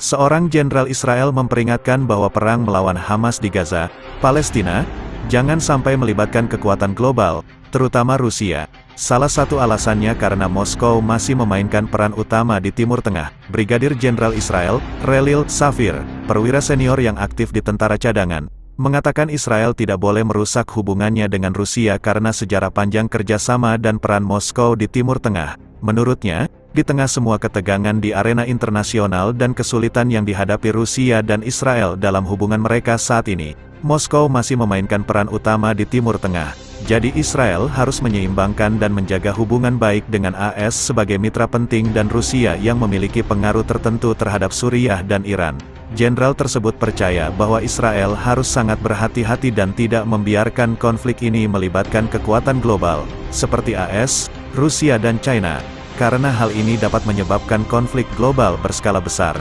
Seorang jenderal Israel memperingatkan bahwa perang melawan Hamas di Gaza, Palestina, jangan sampai melibatkan kekuatan global, terutama Rusia. Salah satu alasannya karena Moskow masih memainkan peran utama di Timur Tengah. Brigadir Jenderal Israel, Relil Safir, perwira senior yang aktif di tentara cadangan, mengatakan Israel tidak boleh merusak hubungannya dengan Rusia karena sejarah panjang kerjasama dan peran Moskow di Timur Tengah. Menurutnya, di tengah semua ketegangan di arena internasional dan kesulitan yang dihadapi Rusia dan Israel dalam hubungan mereka saat ini, Moskow masih memainkan peran utama di Timur Tengah. Jadi Israel harus menyeimbangkan dan menjaga hubungan baik dengan AS sebagai mitra penting dan Rusia yang memiliki pengaruh tertentu terhadap Suriah dan Iran. Jenderal tersebut percaya bahwa Israel harus sangat berhati-hati dan tidak membiarkan konflik ini melibatkan kekuatan global, seperti AS, Rusia dan China, karena hal ini dapat menyebabkan konflik global berskala besar.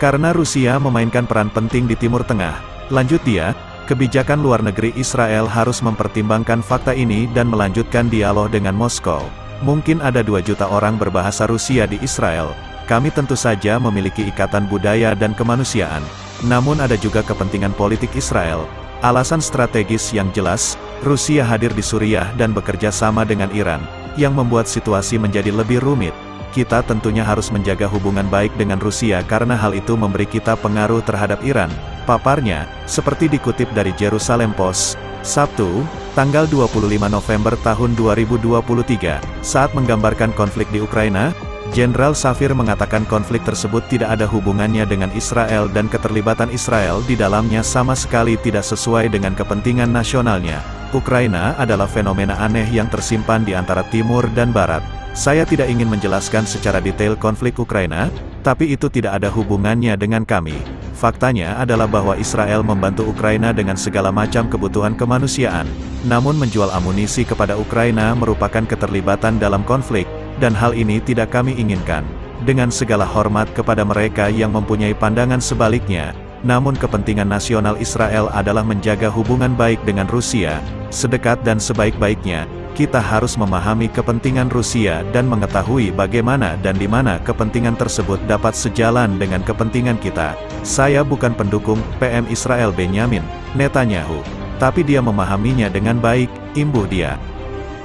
Karena Rusia memainkan peran penting di Timur Tengah, lanjut dia, kebijakan luar negeri Israel harus mempertimbangkan fakta ini dan melanjutkan dialog dengan Moskow. Mungkin ada 2 juta orang berbahasa Rusia di Israel. Kami tentu saja memiliki ikatan budaya dan kemanusiaan. Namun ada juga kepentingan politik Israel. Alasan strategis yang jelas, Rusia hadir di Suriah dan bekerja sama dengan Iran, yang membuat situasi menjadi lebih rumit. Kita tentunya harus menjaga hubungan baik dengan Rusia karena hal itu memberi kita pengaruh terhadap Iran, paparnya, seperti dikutip dari Jerusalem Post, Sabtu, tanggal 25 November tahun 2023, saat menggambarkan konflik di Ukraina. Jenderal Safir mengatakan konflik tersebut tidak ada hubungannya dengan Israel dan keterlibatan Israel di dalamnya sama sekali tidak sesuai dengan kepentingan nasionalnya. Ukraina adalah fenomena aneh yang tersimpan di antara Timur dan Barat. Saya tidak ingin menjelaskan secara detail konflik Ukraina, tapi itu tidak ada hubungannya dengan kami. Faktanya adalah bahwa Israel membantu Ukraina dengan segala macam kebutuhan kemanusiaan, namun menjual amunisi kepada Ukraina merupakan keterlibatan dalam konflik, dan hal ini tidak kami inginkan. Dengan segala hormat kepada mereka yang mempunyai pandangan sebaliknya, namun kepentingan nasional Israel adalah menjaga hubungan baik dengan Rusia, sedekat dan sebaik-baiknya. Kita harus memahami kepentingan Rusia dan mengetahui bagaimana dan di mana kepentingan tersebut dapat sejalan dengan kepentingan kita. Saya bukan pendukung PM Israel Benyamin Netanyahu, tapi dia memahaminya dengan baik, imbuh dia.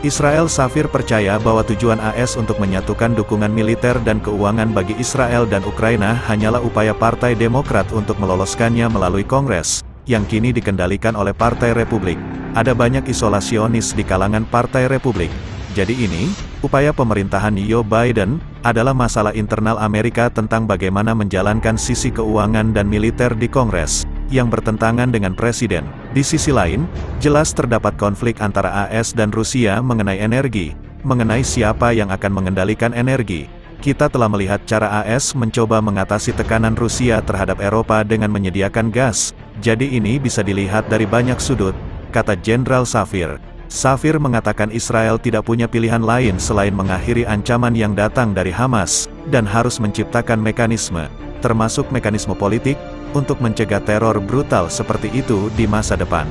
Israel Safir percaya bahwa tujuan AS untuk menyatukan dukungan militer dan keuangan bagi Israel dan Ukraina hanyalah upaya Partai Demokrat untuk meloloskannya melalui Kongres, yang kini dikendalikan oleh Partai Republik. Ada banyak isolasionis di kalangan Partai Republik. Jadi ini, upaya pemerintahan Joe Biden, adalah masalah internal Amerika tentang bagaimana menjalankan sisi keuangan dan militer di Kongres, yang bertentangan dengan Presiden. Di sisi lain, jelas terdapat konflik antara AS dan Rusia mengenai energi, mengenai siapa yang akan mengendalikan energi. Kita telah melihat cara AS mencoba mengatasi tekanan Rusia terhadap Eropa dengan menyediakan gas, jadi ini bisa dilihat dari banyak sudut, kata Jenderal Safir. Safir mengatakan Israel tidak punya pilihan lain selain mengakhiri ancaman yang datang dari Hamas, dan harus menciptakan mekanisme, termasuk mekanisme politik, untuk mencegah teror brutal seperti itu di masa depan.